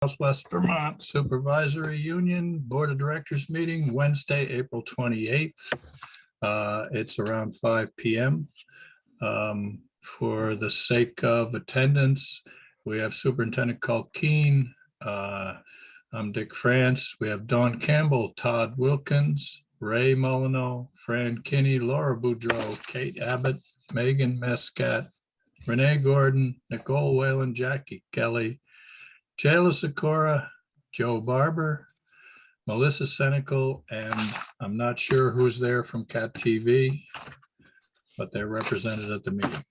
Southwest Vermont Supervisory Union Board of Directors meeting Wednesday, April 28th. It's around 5 p.m. For the sake of attendance, we have Superintendent Culkeen. I'm Dick France. We have Dawn Campbell, Todd Wilkins, Ray Molyneux, Fran Kinney, Laura Boudreau, Kate Abbott, Megan Mescat, Renee Gordon, Nicole Whalen, Jackie Kelly, Jayla Sikora, Joe Barber, Melissa Senecal, and I'm not sure who's there from CAT TV, but they're represented at the meeting.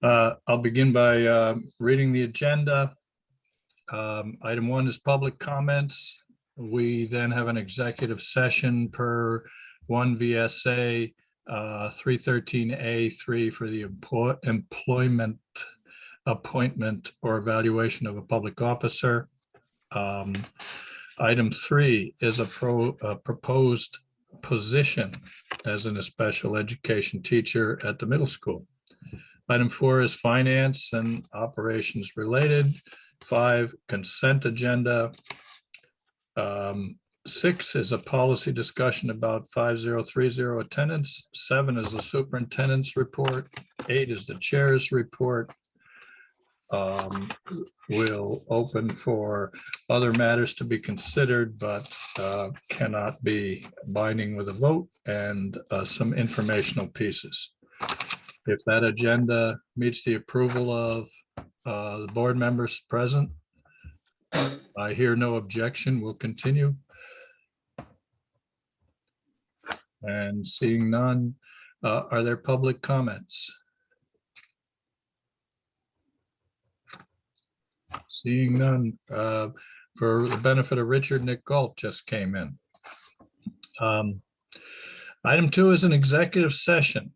I'll begin by reading the agenda. Item 1 is public comments. We then have an executive session per 1 VSA 313A3 for the employment, appointment, or evaluation of a public officer. Item 3 is a proposed position as in a special education teacher at the middle school. Item 4 is finance and operations related. 5, consent agenda. 6 is a policy discussion about 5030 attendance. 7 is the superintendent's report. 8 is the chair's report. We'll open for other matters to be considered, but cannot be binding with a vote, and some informational pieces. If that agenda meets the approval of the board members present, I hear no objection. We'll continue. And seeing none, are there public comments? Seeing none, for the benefit of Richard, Nick Galt just came in. Item 2 is an executive session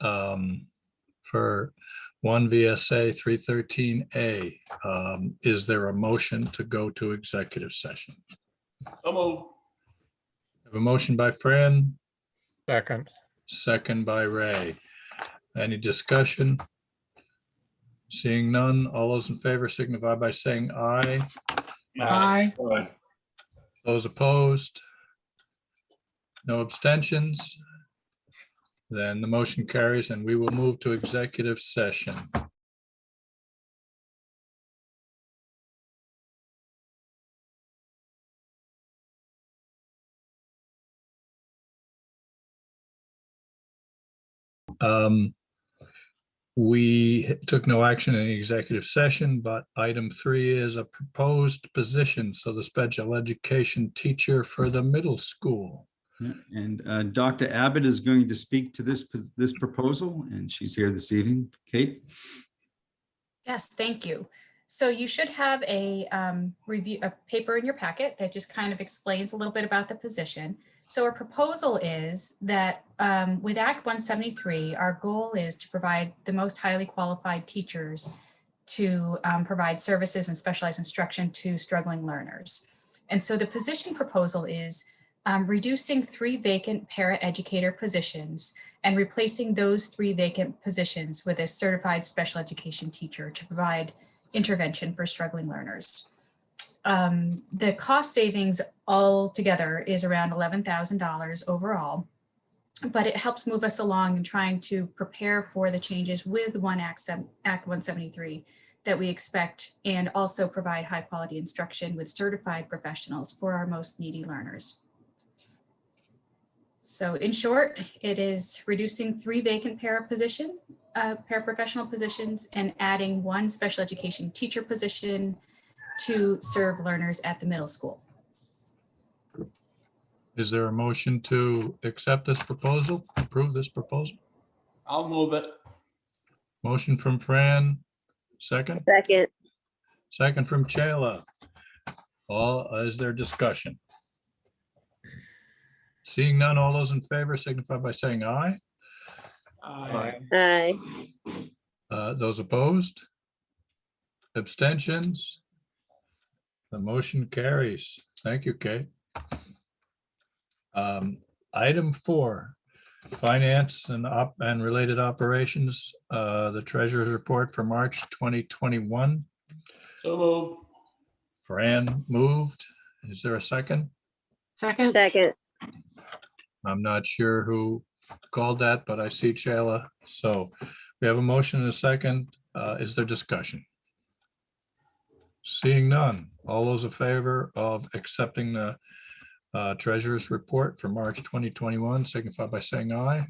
for 1 VSA 313A. Is there a motion to go to executive session? So move. Have a motion by Fran. Second. Second by Ray. Any discussion? Seeing none, all those in favor signify by saying aye. Aye. Those opposed? No abstentions? Then the motion carries and we will move to executive session. We took no action in the executive session, but item 3 is a proposed position. So the special education teacher for the middle school. Yeah, and Dr. Abbott is going to speak to this proposal, and she's here this evening. Kate? Yes, thank you. So you should have a paper in your packet that just kind of explains a little bit about the position. So our proposal is that with Act 173, our goal is to provide the most highly qualified teachers to provide services and specialized instruction to struggling learners. And so the position proposal is reducing 3 vacant paraeducator positions and replacing those 3 vacant positions with a certified special education teacher to provide intervention for struggling learners. The cost savings altogether is around $11,000 overall, but it helps move us along in trying to prepare for the changes with Act 173 that we expect, and also provide high quality instruction with certified professionals for our most needy learners. So in short, it is reducing 3 vacant paraprofessional positions and adding 1 special education teacher position to serve learners at the middle school. Is there a motion to accept this proposal, approve this proposal? I'll move it. Motion from Fran, second? Second. Second from Chayla. Is there discussion? Seeing none, all those in favor signify by saying aye. Aye. Aye. Those opposed? Abstentions? The motion carries. Thank you, Kate. Item 4, finance and related operations, the treasurer's report for March 2021. So moved. Fran moved. Is there a second? Second. Second. I'm not sure who called that, but I see Chayla. So we have a motion and a second. Is there discussion? Seeing none. All those in favor of accepting the treasurer's report for March 2021, signify by saying aye.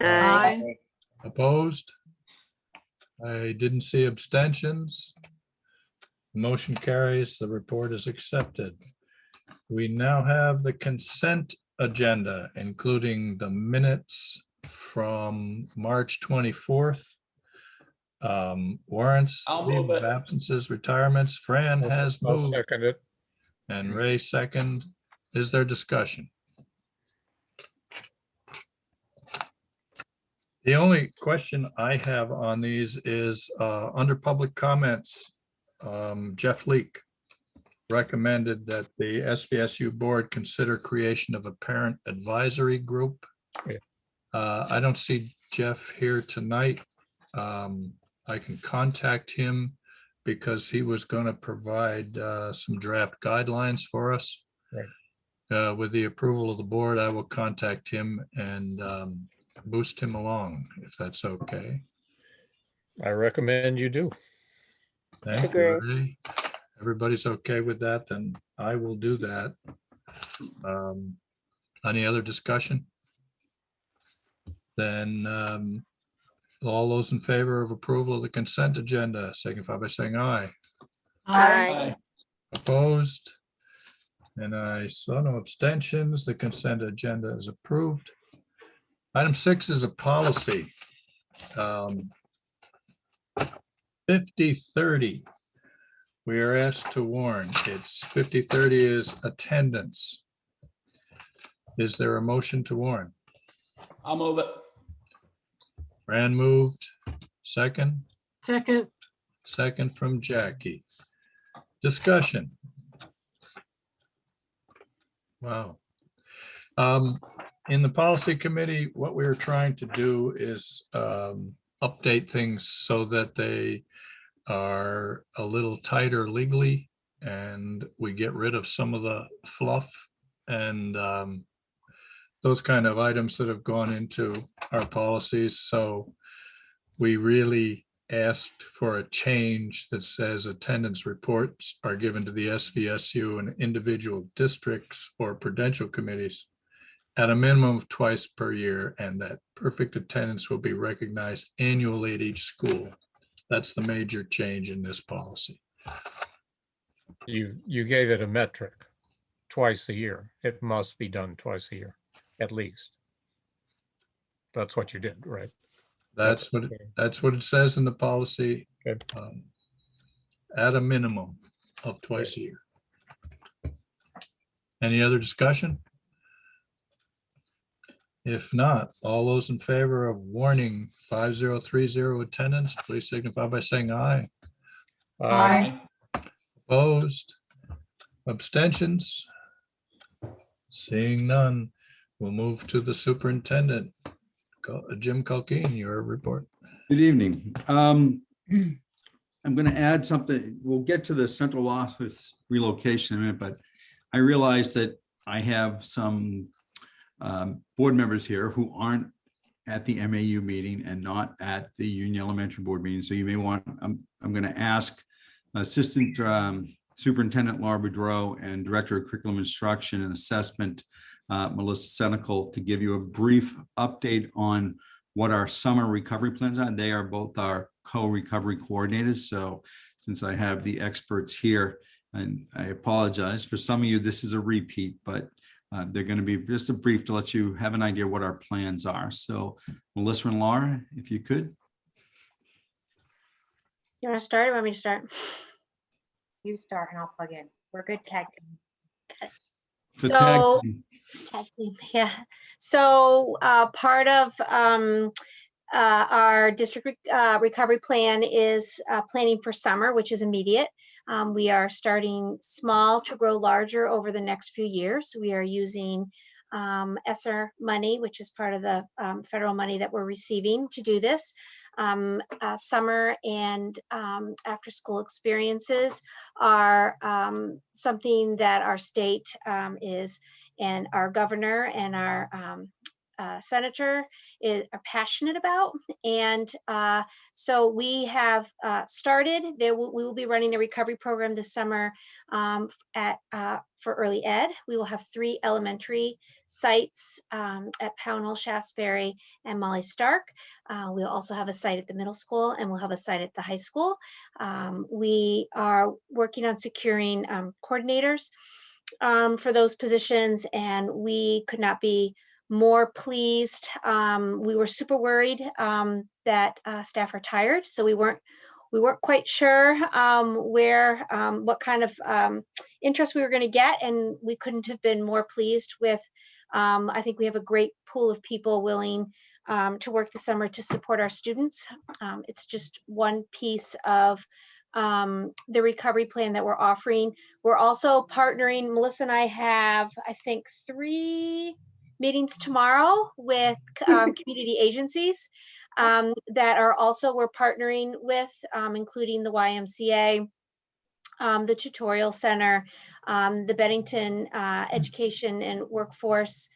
Aye. Opposed? I didn't see abstentions. Motion carries. The report is accepted. We now have the consent agenda, including the minutes from March 24th. Warrants, I'll leave move of it. absences, retirements. Fran has I'll moved second it. and Ray second. Is there discussion? The only question I have on these is under public comments. Jeff Leake recommended that the SVSU board consider creation of a parent advisory group. Yeah. I don't see Jeff here tonight. I can contact him because he was going to provide some draft guidelines for us. Right. With the approval of the board, I will contact him and boost him along, if that's okay. I recommend you do. Thank you, Ray. Everybody's okay with that, then I will do that. Any other discussion? Then all those in favor of approval of the consent agenda, signify by saying aye. Aye. Opposed? And I saw no abstentions. The consent agenda is approved. Item 6 is a policy. 5030. We are asked to warn. It's 5030 is attendance. Is there a motion to warn? I'll move it. Fran moved. Second. Second. Second from Jackie. Discussion. Wow. In the policy committee, what we are trying to do is update things so that they are a little tighter legally and we get rid of some of the fluff and those kind of items that have gone into our policies. So we really asked for a change that says attendance reports are given to the SVSU and individual districts or prudential committees at a minimum of twice per year, and that perfect attendance will be recognized annually at each school. That's the major change in this policy. You gave it a metric, twice a year. It must be done twice a year, at least. That's what you did, right? That's what it says in the policy. Okay. At a minimum of twice a year. Any other discussion? If not, all those in favor of warning 5030 attendance, please signify by saying aye. Aye. Opposed? Abstentions? Seeing none, we'll move to the superintendent. Jim Culkeen, your report. Good evening. I'm going to add something. We'll get to the central office relocation in a minute, but I realize that I have some board members here who aren't at the MAU meeting and not at the Union Elementary Board meeting. So you may want, I'm going to ask Assistant Superintendent Laura Boudreau and Director of Curriculum Instruction and Assessment, Melissa Senecal, to give you a brief update on what our summer recovery plans are. They are both our co-recovery coordinators. So since I have the experts here, and I apologize for some of you, this is a repeat, but they're going to be just a brief to let you have an idea what our plans are. So Melissa and Laura, if you could. You want to start or want me to start? You start and I'll plug in. We're good tag team. The tag So team. tag team, yeah. So part of our district recovery plan is planning for summer, which is immediate. We are starting small to grow larger over the next few years. We are using ESSER money, which is part of the federal money that we're receiving to do this. summer and after-school experiences are something that our state is, and our governor and our senator are passionate about. And so we have started there. We will be running a recovery program this summer for early ed. We will have 3 elementary sites at Pownell, Shaftesbury, and Molly Stark. We'll also have a site at the middle school, and we'll have a site at the high school. We are working on securing coordinators for those positions, and we could not be more pleased. We were super worried that staff are tired, so we weren't quite sure what kind of interest we were going to get, and we couldn't have been more pleased with. I think we have a great pool of people willing to work this summer to support our students. It's just one piece of the recovery plan that we're offering. We're also partnering. Melissa and I have, I think, 3 meetings tomorrow with community agencies that are also we're partnering with, including the YMCA, the Tutorial Center, the Bennington Education and Workforce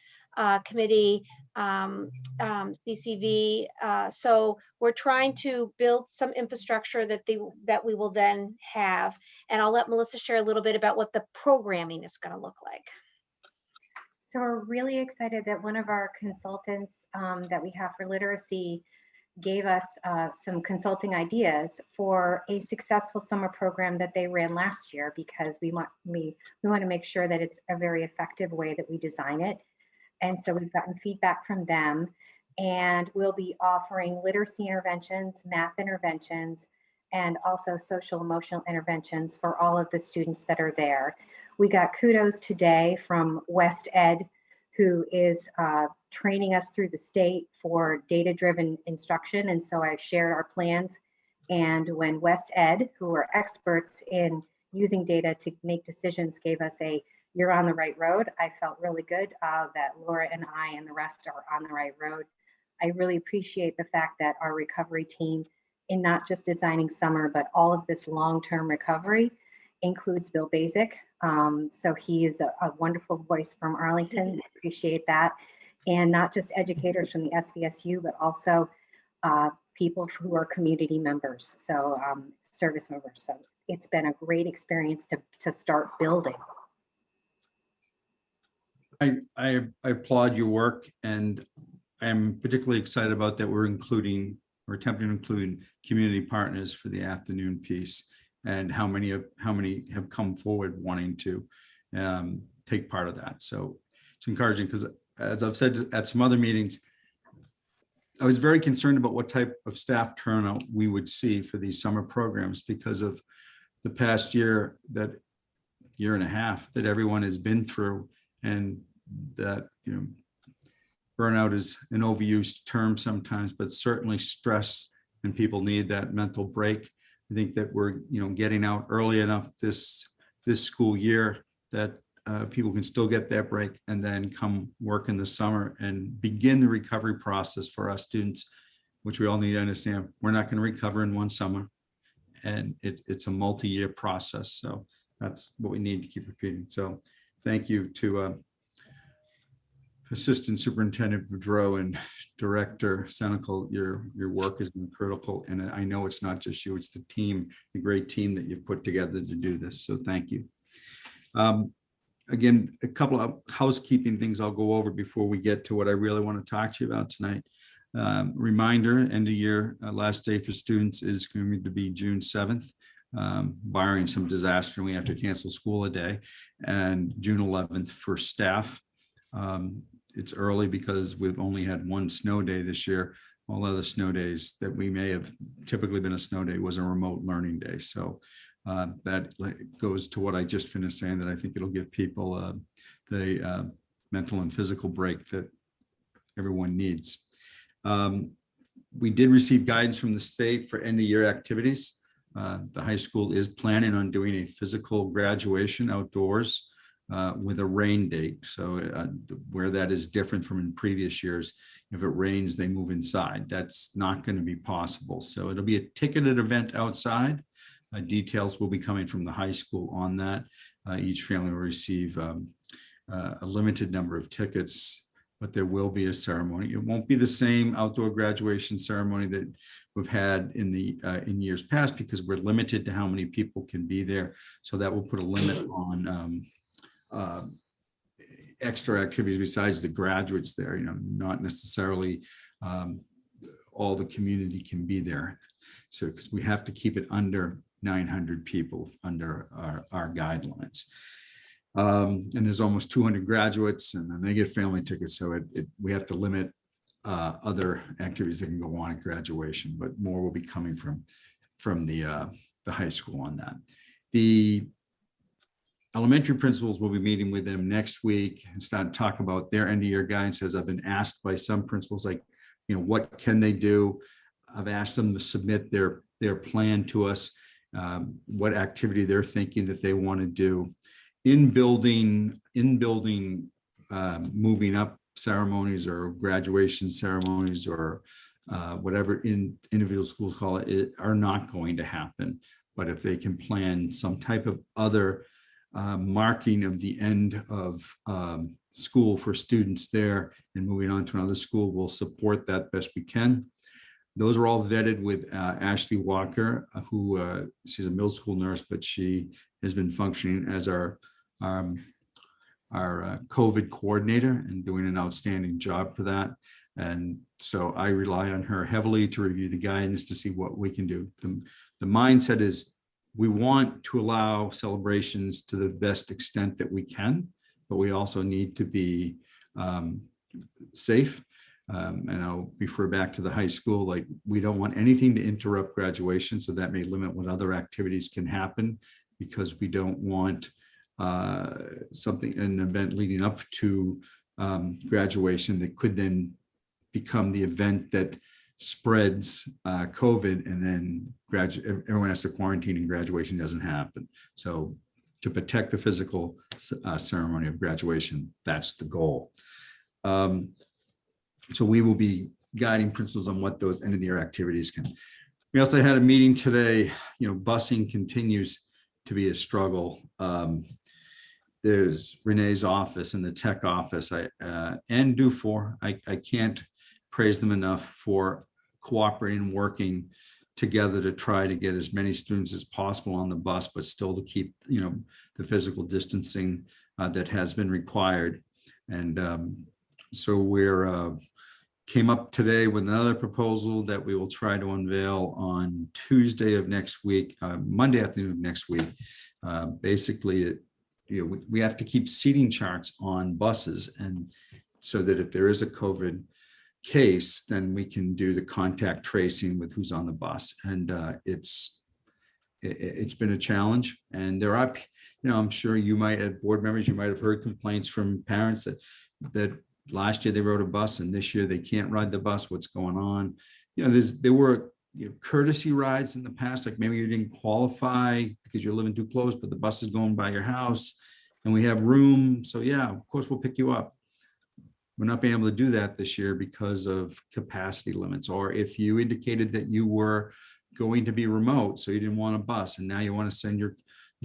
Committee, CCV. So we're trying to build some infrastructure that we will then have. And I'll let Melissa share a little bit about what the programming is going to look like. So we're really excited that one of our consultants that we have for literacy gave us some consulting ideas for a successful summer program that they ran last year, because we want to make sure that it's a very effective way that we design it. And so we've gotten feedback from them, and we'll be offering literacy interventions, math interventions, and also social emotional interventions for all of the students that are there. We got kudos today from West Ed, who is training us through the state for data-driven instruction. And so I shared our plans. And when West Ed, who are experts in using data to make decisions, gave us a "you're on the right road," I felt really good that Laura and I and the rest are on the right road. I really appreciate the fact that our recovery team, in not just designing summer, but all of this long-term recovery, includes Bill Basic. So he is a wonderful voice from Arlington. Appreciate that. And not just educators from the SVSU, but also people who are community members, so service members. So it's been a great experience to start building. I applaud your work, and I'm particularly excited about that we're attempting to include community partners for the afternoon piece, and how many have come forward wanting to take part of that. So it's encouraging, because as I've said at some other meetings, I was very concerned about what type of staff turnout we would see for these summer programs, because of the past year and a half that everyone has been through, and that, burnout is an overused term sometimes, but certainly stress, and people need that mental break. I think that we're getting out early enough this school year that people can still get that break, and then come work in the summer and begin the recovery process for our students, which we all need to understand. We're not going to recover in one summer, and it's a multi-year process. So that's what we need to keep repeating. So thank you to Assistant Superintendent Boudreau and Director Senecal. Your work has been critical, and I know it's not just you, it's the team, the great team that you've put together to do this. So thank you. Again, a couple of housekeeping things I'll go over before we get to what I really want to talk to you about tonight. Reminder, end of year last day for students is going to be June 7th, barring some disaster and we have to cancel school a day, and June 11th for staff. It's early because we've only had one snow day this year. All other snow days that we may have typically been a snow day was a remote learning day. So that goes to what I just finished saying, that I think it'll give people the mental and physical break that everyone needs. We did receive guidance from the state for end of year activities. The high school is planning on doing a physical graduation outdoors with a rain date. So where that is different from in previous years, if it rains, they move inside. That's not going to be possible. So it'll be a ticketed event outside. Details will be coming from the high school on that. Each family will receive a limited number of tickets, but there will be a ceremony. It won't be the same outdoor graduation ceremony that we've had in years past, because we're limited to how many people can be there. So that will put a limit on extra activities besides the graduates there. Not necessarily all the community can be there. So because we have to keep it under 900 people under our guidelines. And there's almost 200 graduates, and then they get family tickets. So we have to limit other activities that can go on at graduation, but more will be coming from the high school on that. The elementary principals will be meeting with them next week and start to talk about their end of year guidance. As I've been asked by some principals, like, what can they do? I've asked them to submit their plan to us, what activity they're thinking that they want to do in building moving up ceremonies or graduation ceremonies or whatever individual schools call it, are not going to happen. But if they can plan some type of other marking of the end of school for students there and moving on to another school, we'll support that best we can. Those are all vetted with Ashley Walker, who she's a middle school nurse, but she has been functioning as our COVID coordinator and doing an outstanding job for that. And so I rely on her heavily to review the guidance to see what we can do. The mindset is we want to allow celebrations to the best extent that we can, but we also need to be safe. And I'll refer back to the high school, like we don't want anything to interrupt graduation. So that may limit what other activities can happen, because we don't want an event leading up to graduation that could then become the event that spreads COVID, and then everyone has to quarantine and graduation doesn't happen. So to protect the physical ceremony of graduation, that's the goal. So we will be guiding principals on what those end of the year activities can. We also had a meeting today. Busing continues to be a struggle. There's Renee's office and the tech office and Dufour. I can't praise them enough for cooperating and working together to try to get as many students as possible on the bus, but still to keep the physical distancing that has been required. And so we're came up today with another proposal that we will try to unveil on Tuesday of next week, Monday afternoon of next week. Basically, we have to keep seating charts on buses, and so that if there is a COVID case, then we can do the contact tracing with who's on the bus. And it's been a challenge. And there are, I'm sure you might, as board members, you might have heard complaints from parents that last year they rode a bus and this year they can't ride the bus. What's going on? There were courtesy rides in the past, like maybe you didn't qualify because you're living too close, but the bus is going by your house and we have room. So yeah, of course we'll pick you up. We're not being able to do that this year because of capacity limits. Or if you indicated that you were going to be remote, so you didn't want a bus and now you want to send your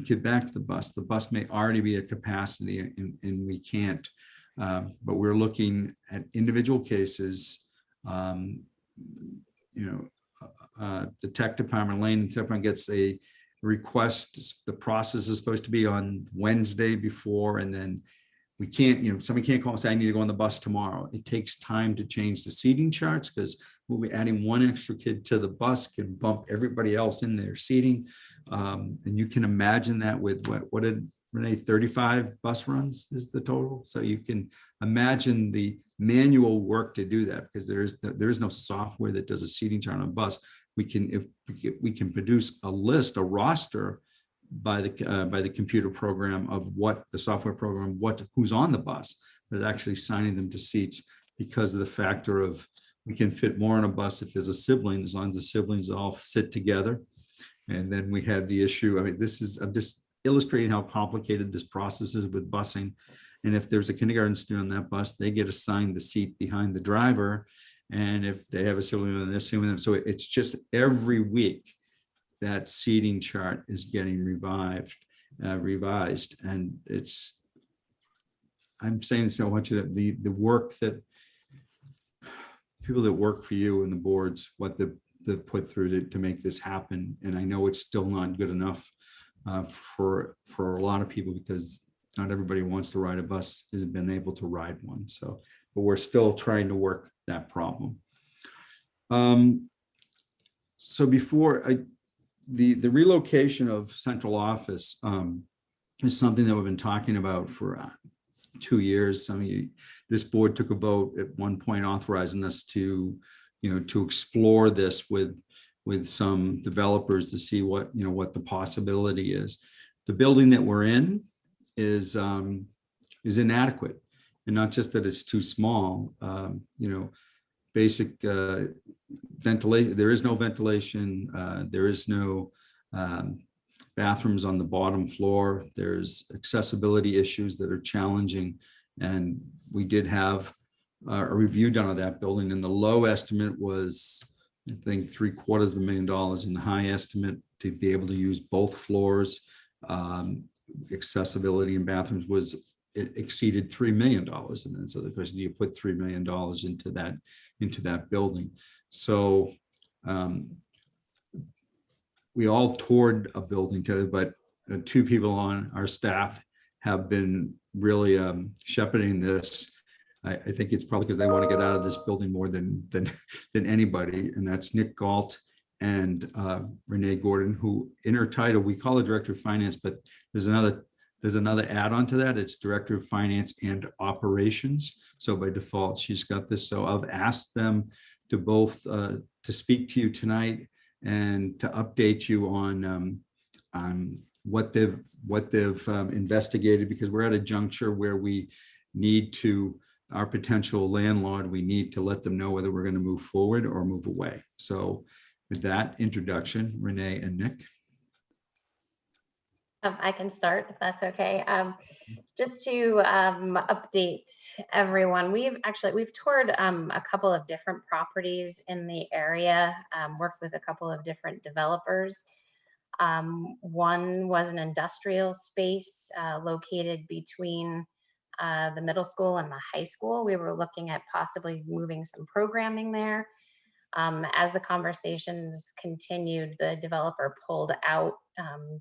kid back to the bus may already be at capacity and we can't. But we're looking at individual cases. The tech department, Lane department gets a request. The process is supposed to be on Wednesday before, and then we can't, somebody can't call and say, I need to go on the bus tomorrow. It takes time to change the seating charts, because we'll be adding one extra kid to the bus can bump everybody else in their seating. And you can imagine that with what did Renee, 35 bus runs is the total. So you can imagine the manual work to do that, because there is no software that does a seating chart on a bus. We can produce a list, a roster by the computer program of what the software program, who's on the bus, but actually assigning them to seats, because of the factor of we can fit more on a bus if there's a sibling, as long as the siblings all sit together. And then we have the issue. I mean, I'm just illustrating how complicated this process is with busing. And if there's a kindergarten student on that bus, they get assigned the seat behind the driver. And if they have a sibling, they're sitting with them. So it's just every week that seating chart is getting revised. And I'm saying so much of the work that people that work for you and the boards, what they've put through to make this happen. And I know it's still not good enough for a lot of people, because not everybody wants to ride a bus, hasn't been able to ride one. So, but we're still trying to work that problem. So before the relocation of central office is something that we've been talking about for 2 years. This board took a vote at one point authorizing us to, to explore this with some developers to see what the possibility is. The building that we're in is inadequate, and not just that it's too small. Basic ventilation. There is no ventilation. There is no bathrooms on the bottom floor. There's accessibility issues that are challenging, and we did have a review done of that building, and the low estimate was, I think, $750,000, and the high estimate to be able to use both floors, accessibility and bathrooms, it exceeded $3 million. And then so the question, do you put $3 million into that building? So we all toured a building together, but 2 people on our staff have been really shepherding this. I think it's probably because they want to get out of this building more than anybody, and that's Nick Galt and Renee Gordon, who in her title we call her Director of Finance, but there's another add-on to that. It's Director of Finance and Operations. So by default, she's got this. So I've asked them to both to speak to you tonight and to update you on what they've investigated, because we're at a juncture where we need to, our potential landlord, we need to let them know whether we're going to move forward or move away. So with that introduction, Renee and Nick. I can start if that's okay. Just to update everyone, we've toured a couple of different properties in the area, worked with a couple of different developers. One was an industrial space located between the middle school and the high school. We were looking at possibly moving some programming there. As the conversations continued, the developer pulled out,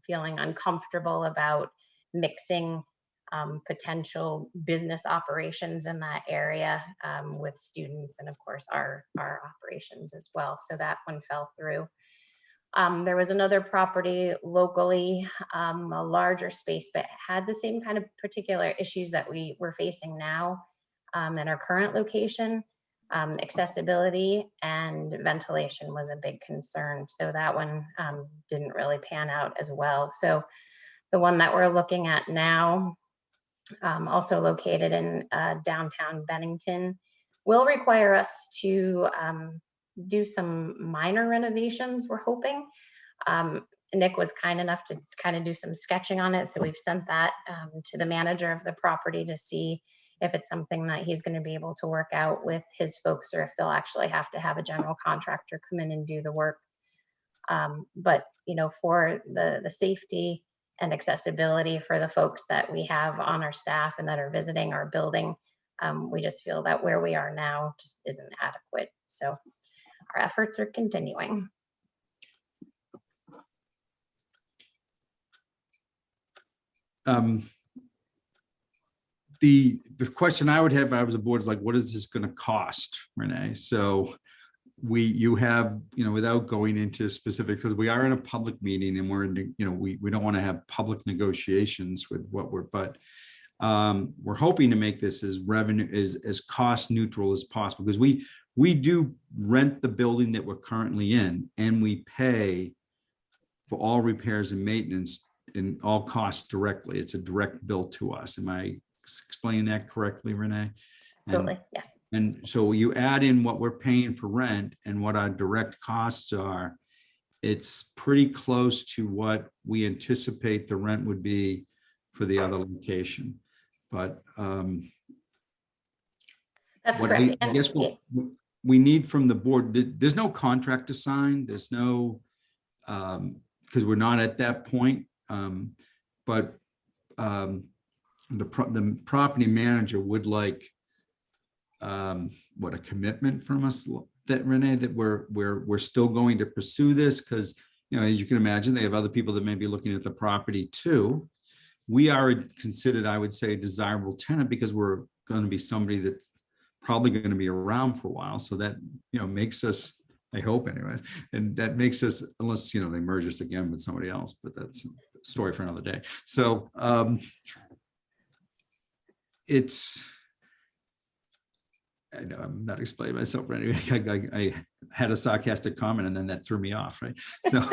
feeling uncomfortable about mixing potential business operations in that area with students, and of course our operations as well. So that one fell through. There was another property locally, a larger space, but had the same kind of particular issues that we were facing now in our current location. Accessibility and ventilation was a big concern. So that one didn't really pan out as well. So the one that we're looking at now, also located in downtown Bennington, will require us to do some minor renovations, we're hoping. Nick was kind enough to kind of do some sketching on it. So we've sent that to the manager of the property to see if it's something that he's going to be able to work out with his folks, or if they'll actually have to have a general contractor come in and do the work. But for the safety and accessibility for the folks that we have on our staff and that are visiting our building, we just feel that where we are now just isn't adequate. So our efforts are continuing. The question I would have if I was a board is like, what is this going to cost, Renee? So you have, without going into specifics, because we are in a public meeting and we're in, we don't want to have public negotiations with what but we're hoping to make this as cost neutral as possible, because we do rent the building that we're currently in, and we pay for all repairs and maintenance and all costs directly. It's a direct bill to us. Am I explaining that correctly, Renee? Absolutely, yes. And so you add in what we're paying for rent and what our direct costs are, it's pretty close to what we anticipate the rent would be for the other location. But That's what correct. I And guess what we need from the board, there's no contract to sign, there's no, because we're not at that point. But the property manager would like what, a commitment from us, that Renee, that we're still going to pursue this, because, you know, as you can imagine, they have other people that may be looking at the property too. We are considered, I would say, a desirable tenant because we're going to be somebody that's probably going to be around for a while. So that, you know, makes us, I hope anyways, and that makes us, unless, you know, they merge us again with somebody else, but that's a story for another day. So it's, I know I'm not explaining myself, but anyway, I had a sarcastic comment and then that threw me off, right? So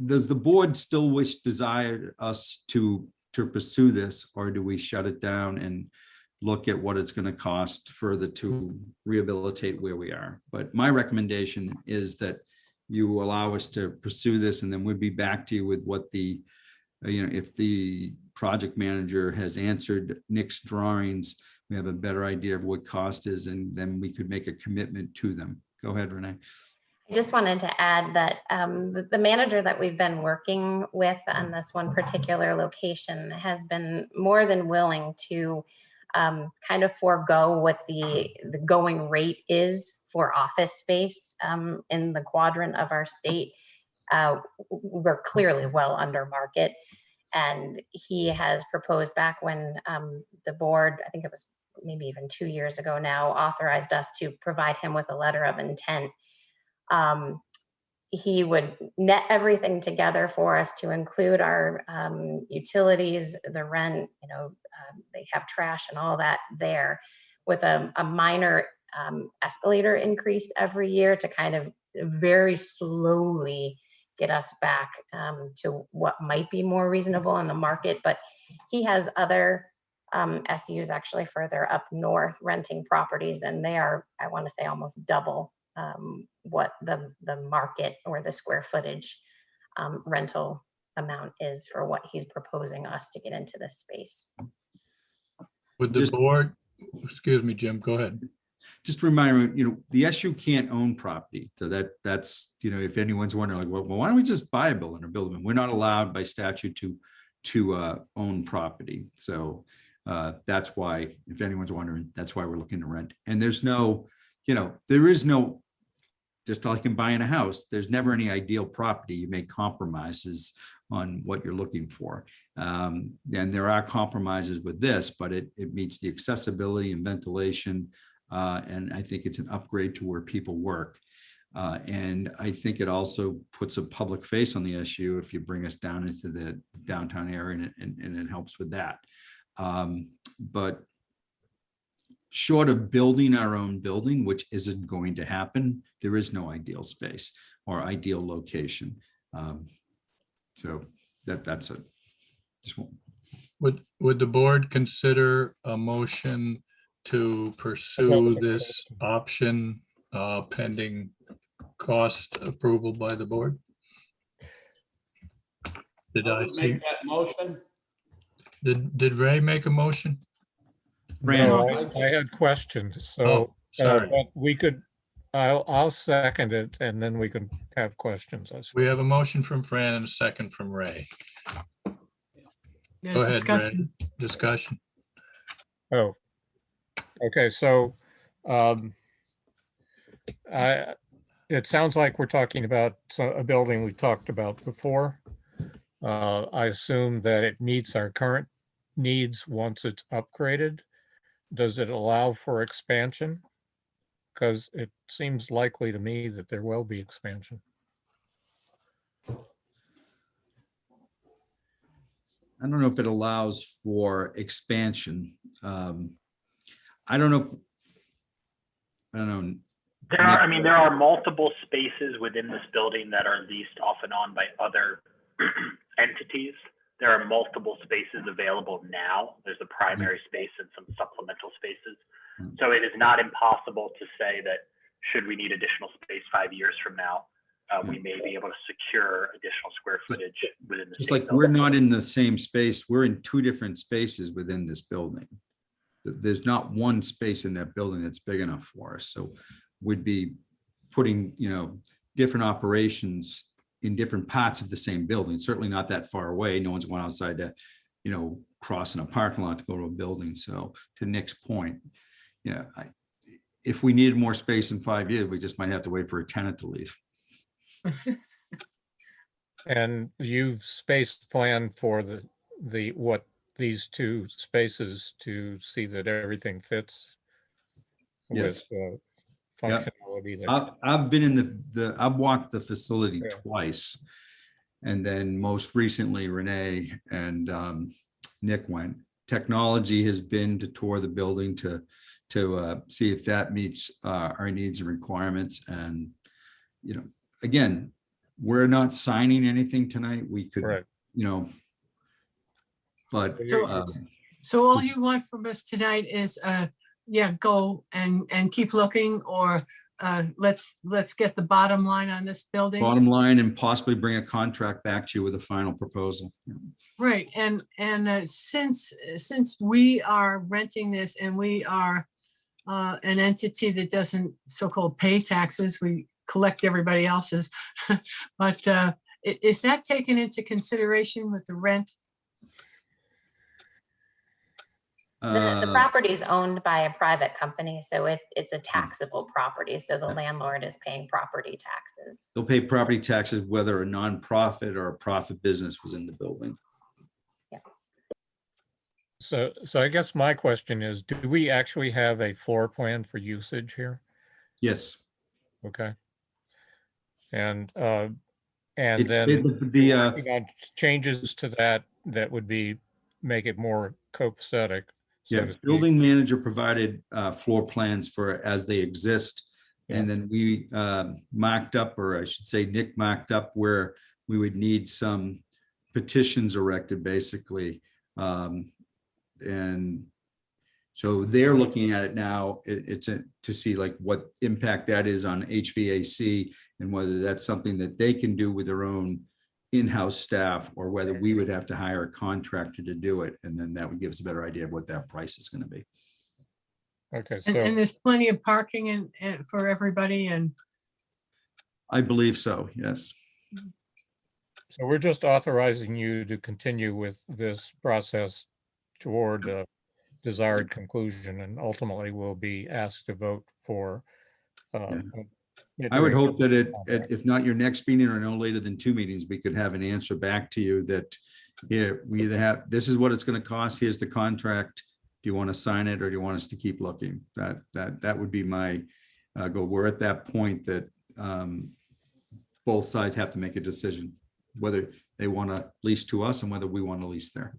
does the board still desire us to pursue this, or do we shut it down and look at what it's going to cost further to rehabilitate where we are? But my recommendation is that you allow us to pursue this, and then we'll be back to you with what the, you know, if the project manager has answered Nick's drawings, we have a better idea of what cost is, and then we could make a commitment to them. Go ahead, Renee. I just wanted to add that the manager that we've been working with on this one particular location has been more than willing to kind of forego what the going rate is for office space in the quadrant of our state. We're clearly well under market. And he has proposed back when the board, I think it was maybe even 2 years ago now, authorized us to provide him with a letter of intent. He would net everything together for us to include our utilities, the rent, you know, they have trash and all that there, with a minor escalator increase every year to kind of very slowly get us back to what might be more reasonable in the market. But he has other SUs actually further up north renting properties, and they are, I want to say, almost double what the market or the square footage rental amount is for what he's proposing us to get into this space. Would the board, excuse me, Jim, go ahead. Just a reminder, you know, the SU can't own property. So that's, you know, if anyone's wondering, like, well, why don't we just buy a building or build them? We're not allowed by statute to own property. So that's why, if anyone's wondering, that's why we're looking to rent. And there's no, you know, there is no, just like in buying a house, there's never any ideal property. You make compromises on what you're looking for. And there are compromises with this, but it meets the accessibility and ventilation. And I think it's an upgrade to where people work. And I think it also puts a public face on the SU if you bring us down into the downtown area, and it helps with that. But short of building our own building, which isn't going to happen, there is no ideal space or ideal location. So that's it. Would the board consider a motion to pursue this option pending cost approval by the board? Did I see? Make that motion. Did Ray make a motion? No, I had questions, so Oh, sorry. but we could, I'll second it, and then we can have questions. We have a motion from Fran and a second from Ray. Go ahead, Ray. Discussion. Oh, okay, so it sounds like we're talking about a building we talked about before. I assume that it meets our current needs once it's upgraded. Does it allow for expansion? Because it seems likely to me that there will be expansion. I don't know if it allows for expansion. I don't know. There are multiple spaces within this building that are leased off and on by other entities. There are multiple spaces available now. There's a primary space and some supplemental spaces. So it is not impossible to say that should we need additional space 5 years from now, we may be able to secure additional square footage within the Just state like we're building. not in the same space, we're in two different spaces within this building. There's not one space in that building that's big enough for us. So we'd be putting, different operations in different parts of the same building, certainly not that far away. No one's going outside to, cross in a parking lot to go to a building. So to Nick's point, if we needed more space in 5 years, we just might have to wait for a tenant to leave. And you've space planned for what these two spaces to see that everything fits Yes. with functionality. I've been in I've walked the facility Yeah. twice. And then most recently, Renee and Nick went. Technology has been to tour the building to see if that meets our needs and requirements. And, again, we're not signing anything tonight. We could, Right. But So all you want from us tonight is, go and keep looking, or let's get the bottom line on this building. bottom line, and possibly bring a contract back to you with a final proposal. Right, and since we are renting this and we are an entity that doesn't so-called pay taxes, we collect everybody else's. But is that taken into consideration with the rent? The property is owned by a private company, so it's a taxable property. So the landlord is paying property taxes. They'll pay property taxes whether a nonprofit or a profit business was in the building. So I guess my question is, do we actually have a floor plan for usage here? Yes. Okay. And then The working on changes to that would make it more copacetic. so to speak. building manager provided floor plans for as they exist. Yeah. And then we marked up, or I should say Nick marked up, where we would need some petitions erected, basically. And so they're looking at it now. It's to see like what impact that is on HVAC, and whether that's something that they can do with their own in-house staff, or whether we would have to hire a contractor to do it. And then that would give us a better idea of what that price is going to be. Okay, And so there's plenty of parking and for everybody, and I believe so, yes. we're just authorizing you to continue with this process toward a desired conclusion, and ultimately we'll be asked to vote for. I would hope that if not your next meeting or no later than 2 meetings, we could have an answer back to you that, we either have, this is what it's going to cost, here's the contract. Do you want to sign it, or do you want us to keep looking? That would be my goal. We're at that point that both sides have to make a decision, whether they want to lease to us and whether we want to lease there.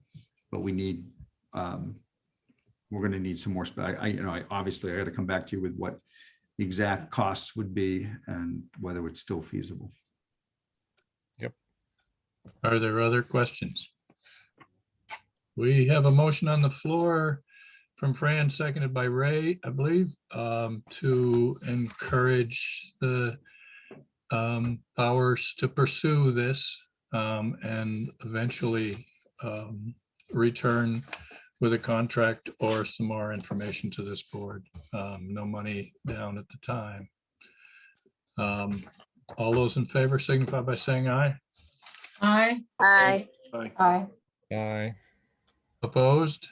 But we need, we're going to need some more space. Obviously I got to come back to you with what the exact costs would be and whether it's still feasible. Are there other questions? We have a motion on the floor from Fran, seconded by Ray, I believe, to encourage the powers to pursue this and eventually return with a contract or some more information to this board. No money down at the time. All those in favor signify by saying aye. aye. Aye. Aye. Opposed?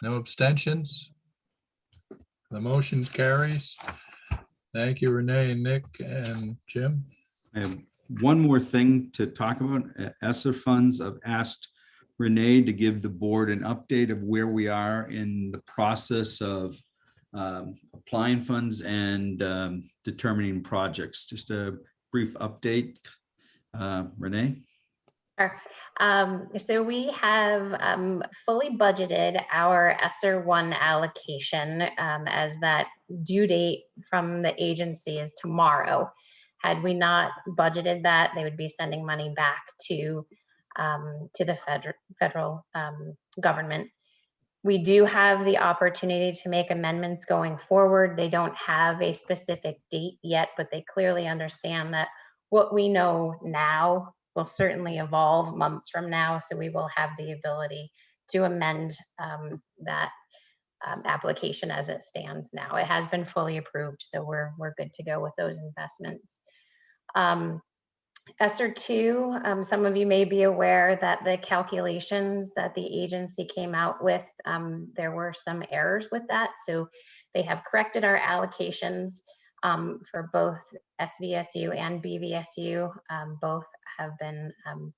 No abstentions? The motion carries. Thank you, Renee and Nick and Jim. I have one more thing to talk about. ESSER funds. I've asked Renee to give the board an update of where we are in the process of applying funds and determining projects. Just a brief update. Renee? Sure. So we have fully budgeted our ESSER 1 allocation, as that due date from the agency is tomorrow. Had we not budgeted that, they would be sending money back to the federal government. We do have the opportunity to make amendments going forward. They don't have a specific date yet, but they clearly understand that what we know now will certainly evolve months from now. So we will have the ability to amend that application as it stands now. It has been fully approved, so we're good to go with those investments. ESSER 2, some of you may be aware that the calculations that the agency came out with, there were some errors with that. So they have corrected our allocations for both SVSU and BVSU. Both have been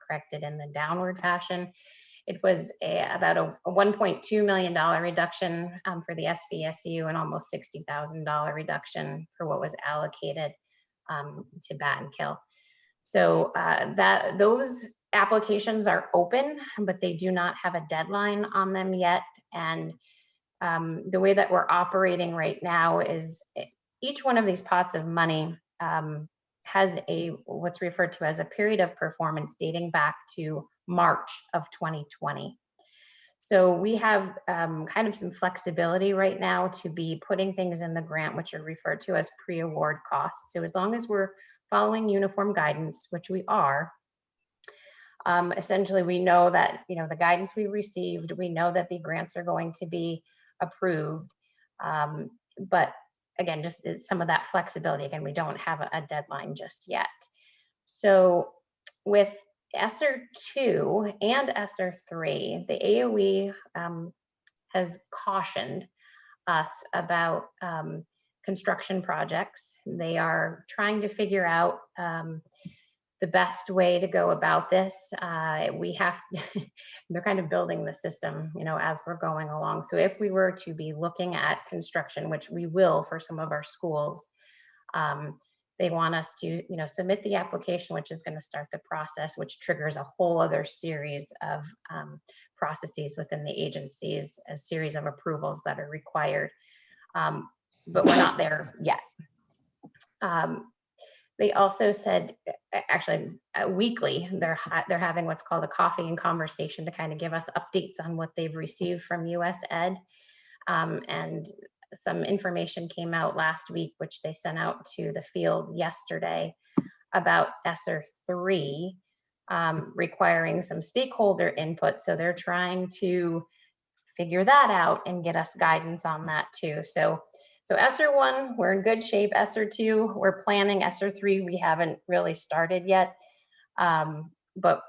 corrected in the downward fashion. It was about a $1.2 million reduction for the SVSU and almost $60,000 reduction for what was allocated to Battenkill. So those applications are open, but they do not have a deadline on them yet. And the way that we're operating right now is each one of these pots of money has what's referred to as a period of performance dating back to March of 2020. So we have kind of some flexibility right now to be putting things in the grant, which are referred to as pre-award costs. So as long as we're following uniform guidance, which we are, essentially we know that, the guidance we received, we know that the grants are going to be approved. But again, just some of that flexibility. Again, we don't have a deadline just yet. So with ESSER 2 and ESSER 3, the AOE has cautioned us about construction projects. They are trying to figure out the best way to go about this. They're kind of building the system, as we're going along. So if we were to be looking at construction, which we will for some of our schools, they want us to, submit the application, which is going to start the process, which triggers a whole other series of processes within the agencies, a series of approvals that are required. But we're not there yet. They also said, actually, weekly, they're having what's called a coffee and conversation to kind of give us updates on what they've received from US Ed. And some information came out last week, which they sent out to the field yesterday about ESSER 3 requiring some stakeholder input. So they're trying to figure that out and get us guidance on that too. So ESSER 1, we're in good shape. ESSER 2, we're planning. ESSER 3, we haven't really started yet. But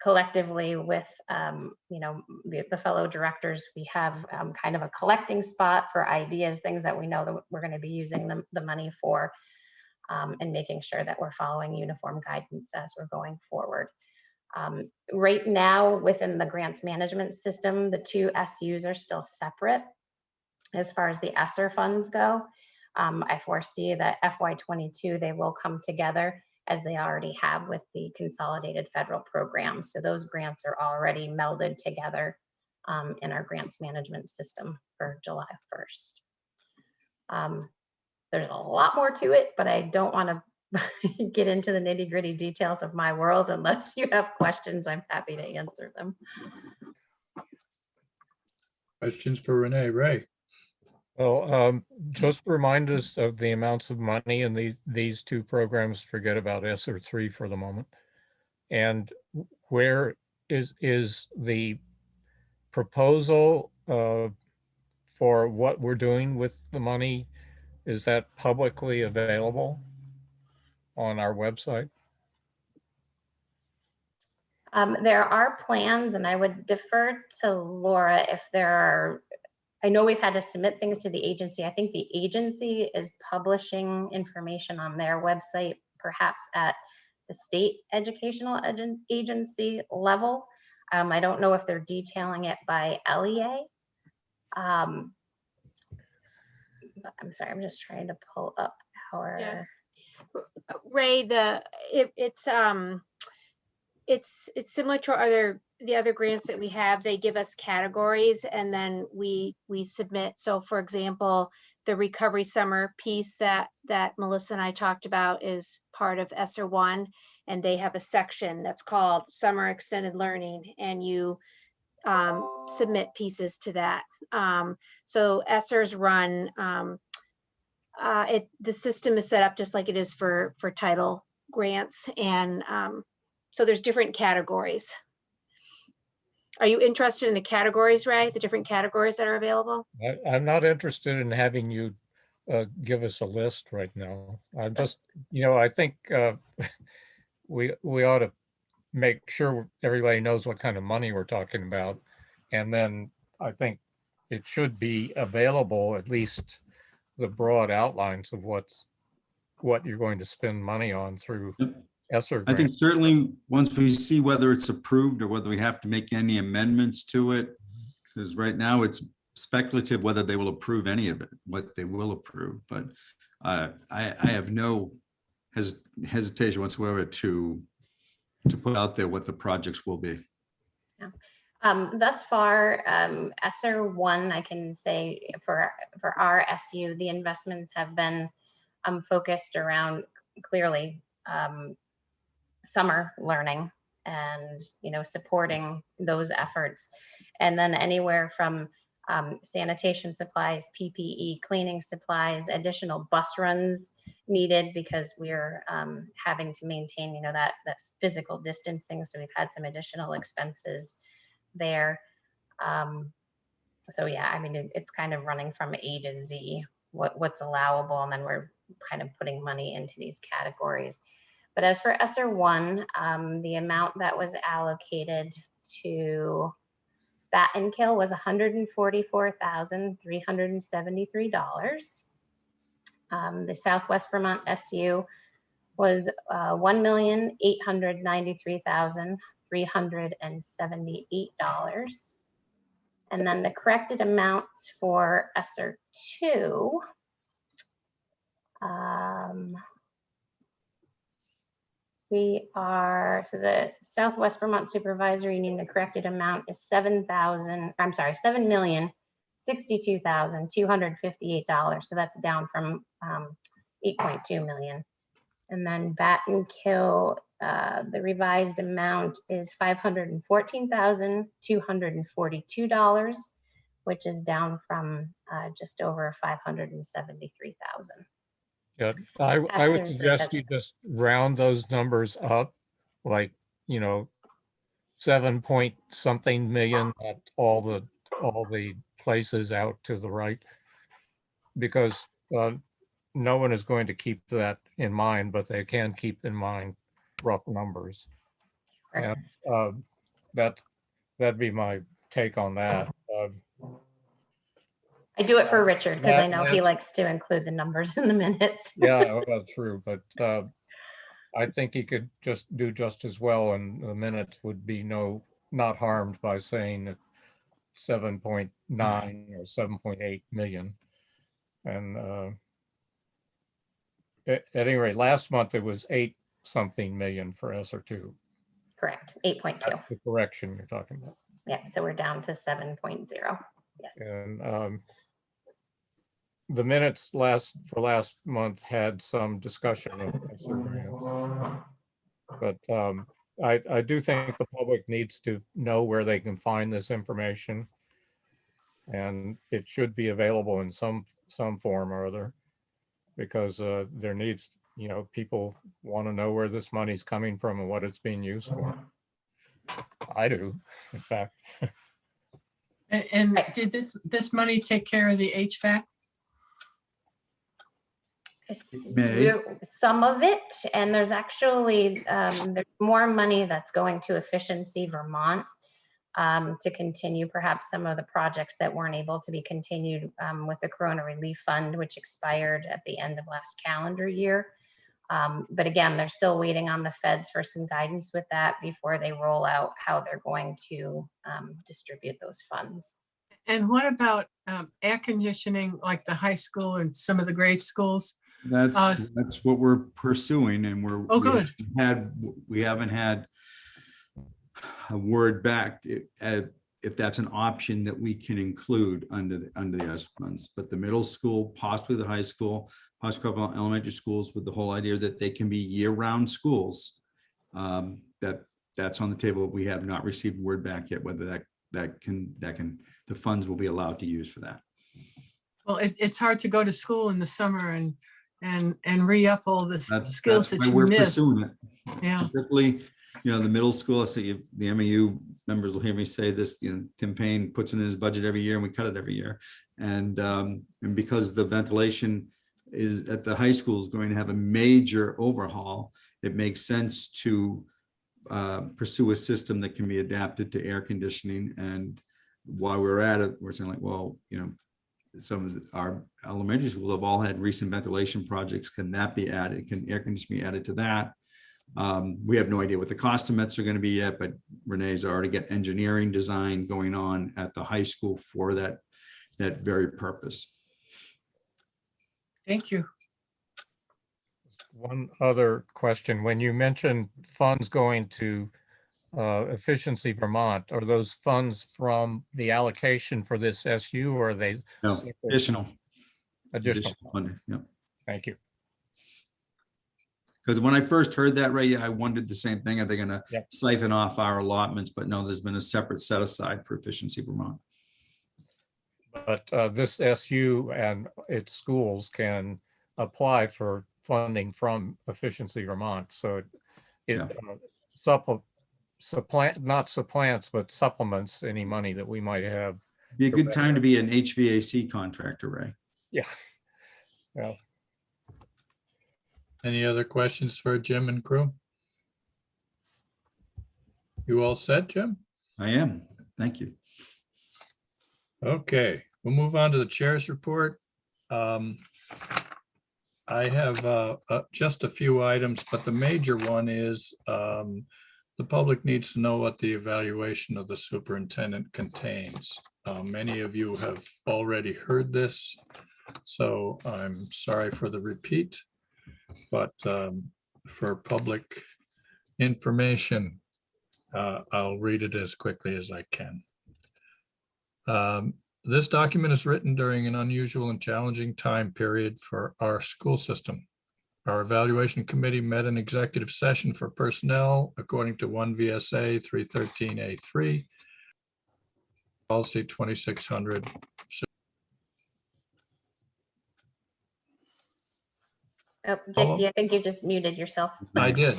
collectively with, the fellow directors, we have kind of a collecting spot for ideas, things that we know that we're going to be using the money for, and making sure that we're following uniform guidance as we're going forward. Right now, within the grants management system, the two SUs are still separate. As far as the ESSER funds go, I foresee that FY22, they will come together as they already have with the consolidated federal program. So those grants are already melded together in our grants management system for July 1st. There's a lot more to it, but I don't want to get into the nitty-gritty details of my world. Unless you have questions, I'm happy to answer them. Questions for Renee? Ray? Well, just remind us of the amounts of money in these two programs. Forget about ESSER 3 for the moment. And where is the proposal for what we're doing with the money? Is that publicly available on our website? There are plans, and I would defer to Laura if there are. I know we've had to submit things to the agency. I think the agency is publishing information on their website, perhaps at the state educational agency level. I don't know if they're detailing it by LEA. I'm sorry, I'm just trying to pull up our. Yeah. Ray, it's similar to the other grants that we have. They give us categories and then we submit. So for example, the recovery summer piece that Melissa and I talked about is part of ESSER 1, and they have a section that's called summer extended learning, and you submit pieces to that. So ESSER's run, the system is set up just like it is for title grants. And so there's different categories. Are you interested in the categories, Ray? The different categories that are available? I'm not interested in having you give us a list right now. I'm just, I think we ought to make sure everybody knows what kind of money we're talking about. And then I think it should be available, at least the broad outlines of what you're going to spend money on through ESSER I grant. think certainly once we see whether it's approved or whether we have to make any amendments to it, because right now it's speculative whether they will approve any of it, what they will approve. But I have no hesitation whatsoever to put out there what the projects will be. Yeah. Thus far, ESSER 1, I can say for our SU, the investments have been focused around clearly summer learning and supporting those efforts, and then anywhere from sanitation supplies, PPE, cleaning supplies, additional bus runs needed because we're having to maintain that physical distancing, so we've had some additional expenses there. So yeah, I mean it's kind of running from A to Z what's allowable, and then we're kind of putting money into these categories. But as for ESSER 1, the amount that was allocated to Bat and Kill was $144,373. The Southwest Vermont SU was $1,893,378. And then the corrected amounts for ESSER 2, so the Southwest Vermont Supervisor Union, the corrected amount is $7,062,258. So that's down from 8.2 million. And then Bat and Kill, the revised amount is $514,242, which is down from just over 573,000. Yeah, I would ESSER suggest you just round those numbers up, like, 7 point something million at all the places out to the right, because no one is going to keep that in mind, but they can keep in mind rough numbers. Sure. And that'd be my take on that. I do it for Richard because I know he That's- likes to include the numbers in the minutes. Yeah, that's true, but I think he could just do just as well, and the minutes would be not harmed by saying that 7.9 or 7.8 million. And at any rate, last month it was 8 something million for ESSER 2. Correct, 8.2. That's the correction you're talking about. Yeah, so we're down to 7.0. Yes. And the minutes for last month had some discussion of ESSER grants. But I do think the public needs to know where they can find this information. And it should be available in some form or other, because there needs, people want to know where this money's coming from and what it's being used for. I do, in fact. And did this money take care of the HVAC? Some of it, and there's actually there's more money that's going to Efficiency Vermont to continue perhaps some of the projects that weren't able to be continued with the Corona Relief Fund, which expired at the end of last calendar year. But again, they're still waiting on the feds for some guidance with that before they roll out how they're going to distribute those funds. And what about air conditioning, like the high school and some of the grade schools? That's what we're pursuing, and Oh, good. we haven't had a word back if that's an option that we can include under the ESSER funds. But the middle school, possibly the high school, possibly a couple of elementary schools, with the whole idea that they can be year-round schools, that's on the table. We have not received word back yet whether the funds will be allowed to use for that. Well, it's hard to go to school in the summer and re-up all the skills That's that why you we're missed. pursuing it. Yeah, Particularly, the middle school, so the MAU members will hear me say this, Tim Payne puts it in his budget every year and we cut it every year. And because the ventilation is at the high school is going to have a major overhaul, it makes sense to pursue a system that can be adapted to air conditioning. And while we're at it, we're saying like, well, some of our elementary schools have all had recent ventilation projects. Can that be added? Can air conditioning be added to that? We have no idea what the cost estimates are going to be yet, but Renee's already got engineering design going on at the high school for that very purpose. thank you. One other question, when you mentioned funds going to Efficiency Vermont, are those funds from the allocation for this SU or are they? No, separate? additional Additional, funding. Yeah. thank you. Because when I first heard that, Ray, I wondered the same thing. Are they going to Yep. siphon off our allotments? But no, there's been a separate set aside for Efficiency Vermont. But this SU and its schools can apply for funding from Efficiency Vermont. So it Yeah. not supplants, but supplements any money that we might have. Be a good time to be an HVAC contractor, Ray. Yeah. Well, Any other questions for Jim and crew? You all set, Jim? I am. Thank you. Okay, we'll move on to the chair's report. I have just a few items, but the major one is the public needs to know what the evaluation of the superintendent contains. Many of you have already heard this, so I'm sorry for the repeat, but for public information, I'll read it as quickly as I can. This document is written during an unusual and challenging time period for our school system. Our evaluation committee met in executive session for personnel according to 1 VSA 313A3, policy 2600. Oh, Dick, I think you just muted yourself. I did.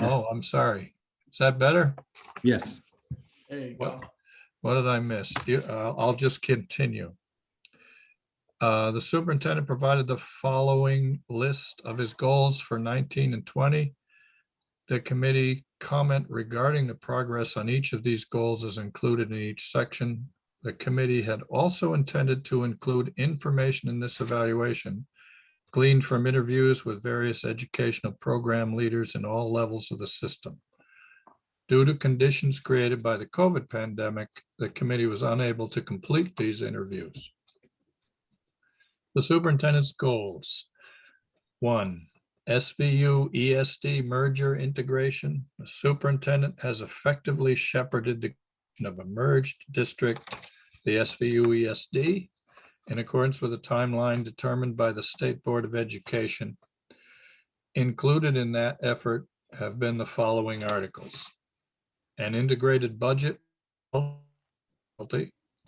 Oh, I'm sorry. Is that better? Yes. There you go. What did I miss? I'll just continue. The superintendent provided the following list of his goals for 19 and 20. The committee comment regarding the progress on each of these goals is included in each section. The committee had also intended to include information in this evaluation gleaned from interviews with various educational program leaders in all levels of the system. Due to conditions created by the COVID pandemic, the committee was unable to complete these interviews. The superintendent's goals. 1, SVU ESD merger integration. The superintendent has effectively shepherded the creation of a merged district, the SVU ESD, in accordance with a timeline determined by the State Board of Education. Included in that effort have been the following articles. An integrated budget.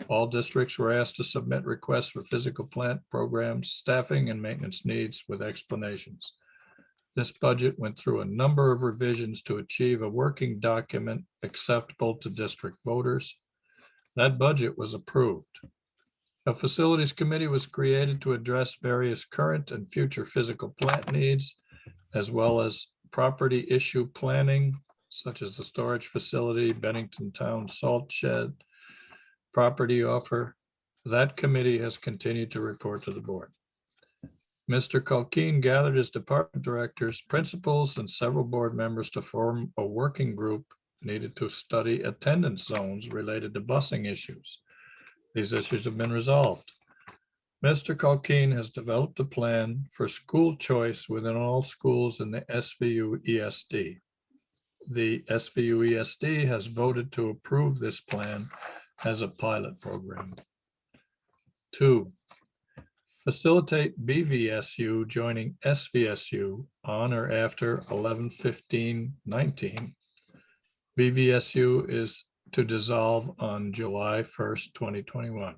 All districts were asked to submit requests for physical plant programs, staffing, and maintenance needs with explanations. This budget went through a number of revisions to achieve a working document acceptable to district voters. That budget was approved. A facilities committee was created to address various current and future physical plant needs, as well as property issue planning, such as the storage facility, Bennington Town salt shed, property offer. That committee has continued to report to the board. Mr. Culkeen gathered his department directors, principals, and several board members to form a working group needed to study attendance zones related to busing issues. These issues have been resolved. Mr. Culkeen has developed a plan for school choice within all schools in the SVU ESD. The SVU ESD has voted to approve this plan as a pilot program. 2, facilitate BVSU joining SVSU on or after 11/15/19. BVSU is to dissolve on July 1st, 2021.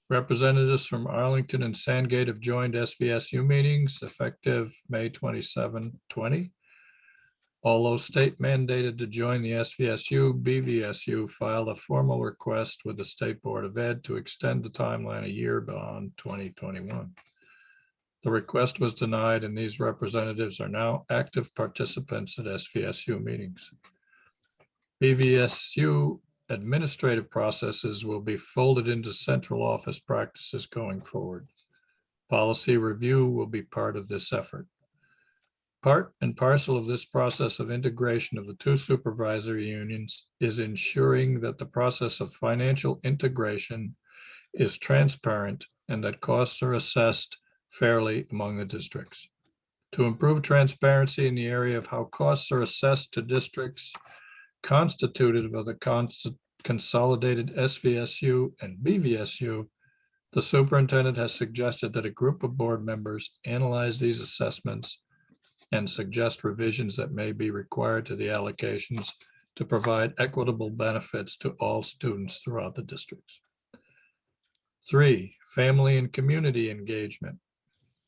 Representatives from Arlington and Sandgate have joined SVSU meetings effective May 27, 20. Although state mandated to join the SVSU, BVSU filed a formal request with the State Board of Ed to extend the timeline a year beyond 2021. The request was denied, and these representatives are now active participants at SVSU meetings. BVSU administrative processes will be folded into central office practices going forward. Policy review will be part of this effort. Part and parcel of this process of integration of the two supervisory unions is ensuring that the process of financial integration is transparent and that costs are assessed fairly among the districts. To improve transparency in the area of how costs are assessed to districts constituted of the consolidated SVSU and BVSU, the superintendent has suggested that a group of board members analyze these assessments and suggest revisions that may be required to the allocations to provide equitable benefits to all students throughout the districts. 3, family and community engagement.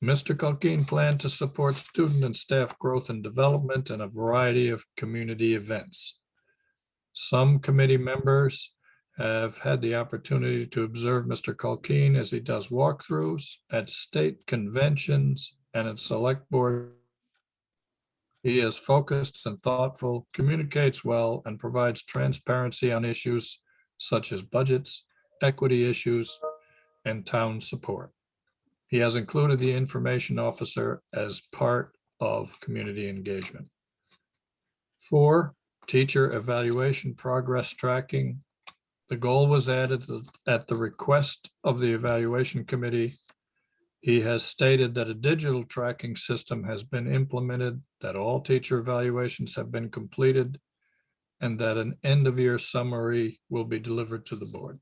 Mr. Culkeen planned to support student and staff growth and development in a variety of community events. Some committee members have had the opportunity to observe Mr. Culkeen as he does walkthroughs at state conventions and at select board. He is focused and thoughtful, communicates well, and provides transparency on issues such as budgets, equity issues, and town support. He has included the information officer as part of community engagement. 4, teacher evaluation progress tracking. The goal was added at the request of the evaluation committee. He has stated that a digital tracking system has been implemented, that all teacher evaluations have been completed, and that an end-of-year summary will be delivered to the board.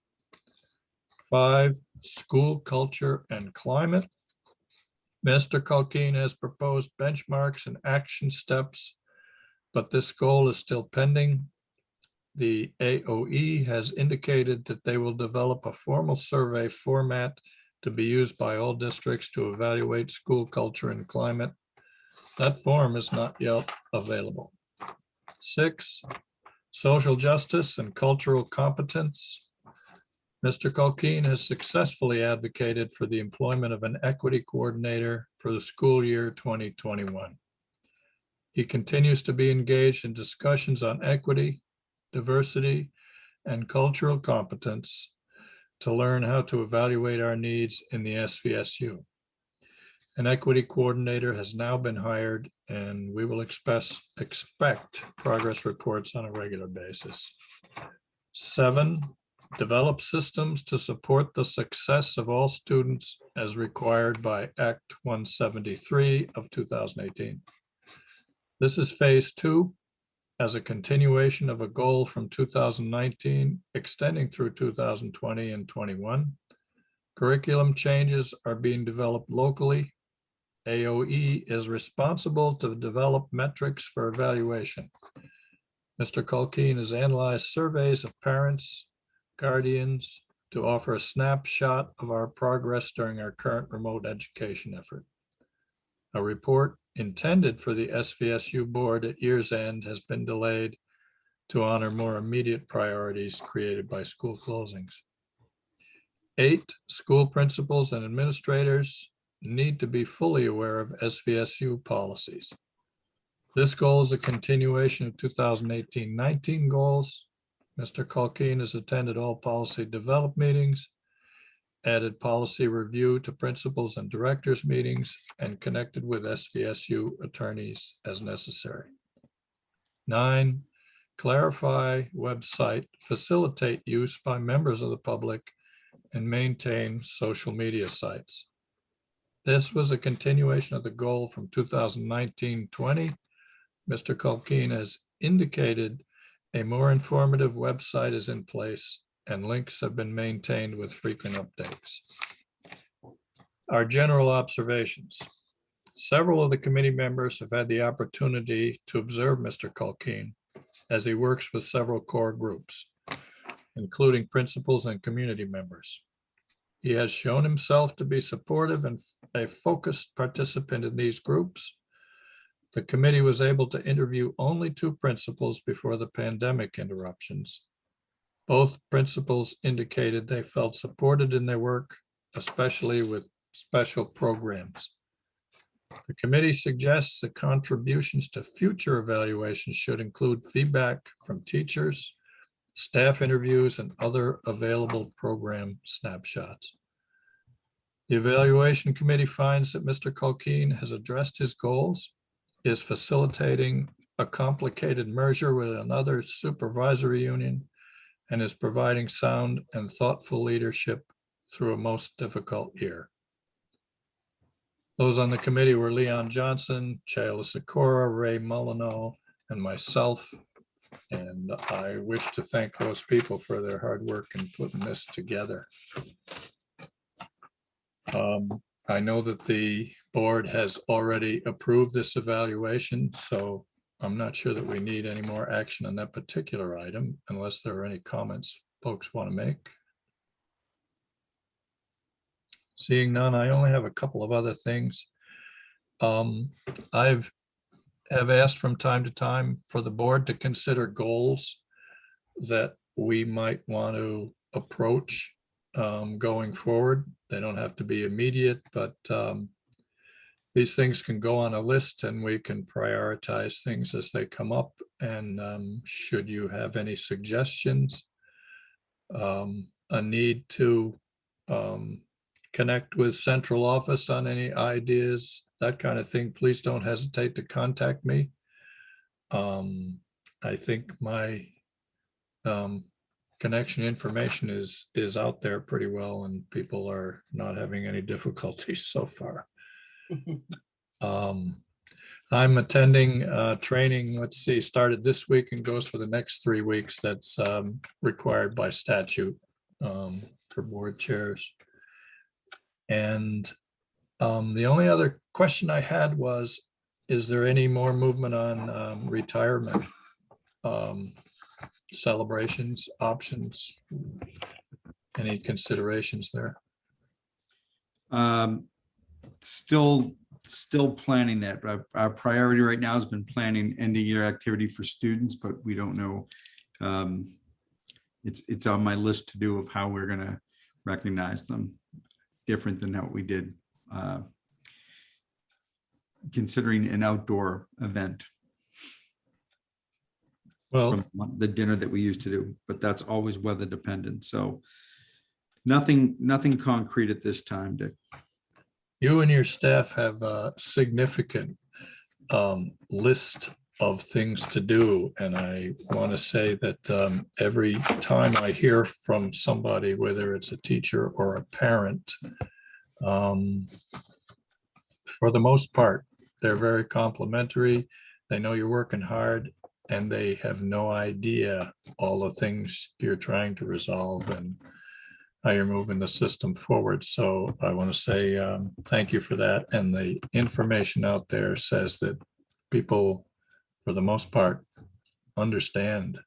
5, school culture and climate. Mr. Culkeen has proposed benchmarks and action steps, but this goal is still pending. The AOE has indicated that they will develop a formal survey format to be used by all districts to evaluate school culture and climate. That form is not yet available. 6, social justice and cultural competence. Mr. Culkeen has successfully advocated for the employment of an equity coordinator for the school year 2021. He continues to be engaged in discussions on equity, diversity, and cultural competence to learn how to evaluate our needs in the SVSU. An equity coordinator has now been hired, and we will expect progress reports on a regular basis. 7, develop systems to support the success of all students as required by Act 173 of 2018. This is phase 2, as a continuation of a goal from 2019, extending through 2020 and 21. Curriculum changes are being developed locally. AOE is responsible to develop metrics for evaluation. Mr. Culkeen has analyzed surveys of parents, guardians, to offer a snapshot of our progress during our current remote education effort. A report intended for the SVSU board at year's end has been delayed to honor more immediate priorities created by school closings. 8, school principals and administrators need to be fully aware of SVSU policies. This goal is a continuation of 2018-19 goals. Mr. Culkeen has attended all policy develop meetings, added policy review to principals and directors meetings, and connected with SVSU attorneys as necessary. 9, clarify website, facilitate use by members of the public, and maintain social media sites. This was a continuation of the goal from 2019-20. Mr. Culkeen has indicated a more informative website is in place and links have been maintained with frequent updates. Our general observations. Several of the committee members have had the opportunity to observe Mr. Culkeen as he works with several core groups. including principals and community members. He has shown himself to be supportive and a focused participant in these groups. The committee was able to interview only 2 principals before the pandemic interruptions. Both principals indicated they felt supported in their work, especially with special programs. The committee suggests that contributions to future evaluations should include feedback from teachers, staff interviews, and other available program snapshots. The evaluation committee finds that Mr. Culkeen has addressed his goals, is facilitating a complicated merger with another supervisory union, and is providing sound and thoughtful leadership through a most difficult year. Those on the committee were Leon Johnson, Chayla Sikora, Ray Molyneux, and myself. And I wish to thank those people for their hard work in putting this together. I know that the board has already approved this evaluation, so I'm not sure that we need any more action on that particular item unless there are any comments folks want to make. Seeing none, I only have a couple of other things. Have asked from time to time for the board to consider goals that we might want to approach going forward. They don't have to be immediate, but these things can go on a list and we can prioritize things as they come up. And should you have any suggestions, a need to connect with central office on any ideas, that kind of thing, please don't hesitate to contact me. I think my connection information is out there pretty well and people are not having any difficulties so far. I'm attending training, let's see, started this week and goes for the next 3 weeks. That's required by statute for board chairs. And the only other question I had was, is there any more movement on retirement celebrations, options, any considerations there? Still planning that. Our priority right now has been planning end of year activity for students, but we don't know. It's on my list to do of how we're going to recognize them different than what we did considering an outdoor event. Well, From the dinner that we used to do, but that's always weather dependent. So nothing concrete at this time, Dick. you and your staff have a significant list of things to do. And I want to say that every time I hear from somebody, whether it's a teacher or a parent, for the most part, they're very complimentary. They know you're working hard and they have no idea all the things you're trying to resolve and how you're moving the system forward. So I want to say thank you for that. And the information out there says that people, for the most part, understand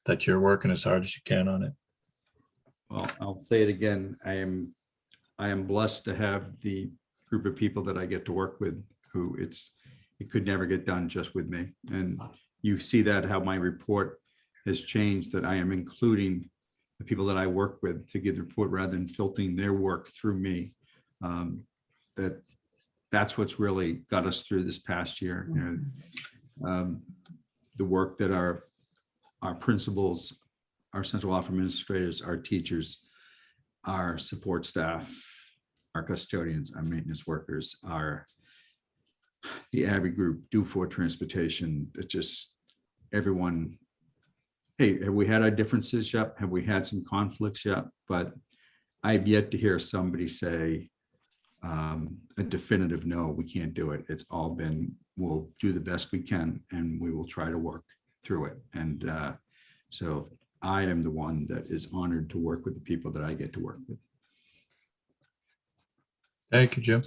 that you're working as hard as you can on it. Well, I'll say it again. I am blessed to have the group of people that I get to work with who it could never get done just with me. And you see that how my report has changed, that I am including the people that I work with to give the report rather than filtering their work through me. That's what's really got us through this past year. You know, the work that our principals, our central office administrators, our teachers, our support staff, our custodians, our maintenance workers, the Abbey group, do for transportation. It's just everyone. Hey, have we had our differences yet? Have we had some conflicts yet? But I've yet to hear somebody say a definitive no, we can't do it. It's all been, we'll do the best we can and we will try to work through it. And so I am the one that is honored to work with the people that I get to work with. Thank you, Jim.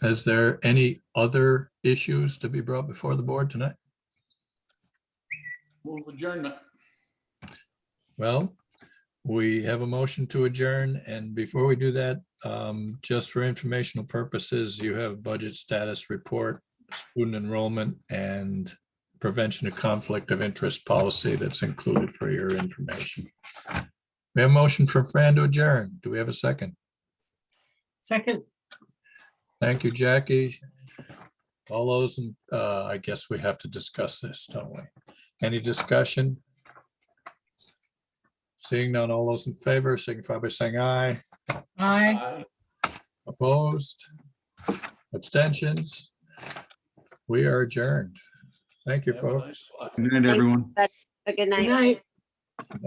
Is there any other issues to be brought before the board tonight? Move adjournment. Well, we have a motion to adjourn, and before we do that, just for informational purposes, you have budget status report, student enrollment, and prevention of conflict of interest policy that's included for your information. We have a motion for Fran to adjourn. Do we have a second? Second, Thank you, Jackie. All those, I guess we have to discuss this, don't we? Any discussion? Seeing none, all those in favor signify by saying aye. aye. Opposed? Abstentions? We are adjourned. Thank you, Have a folks. nice one. Good night, everyone. A good Good night. night.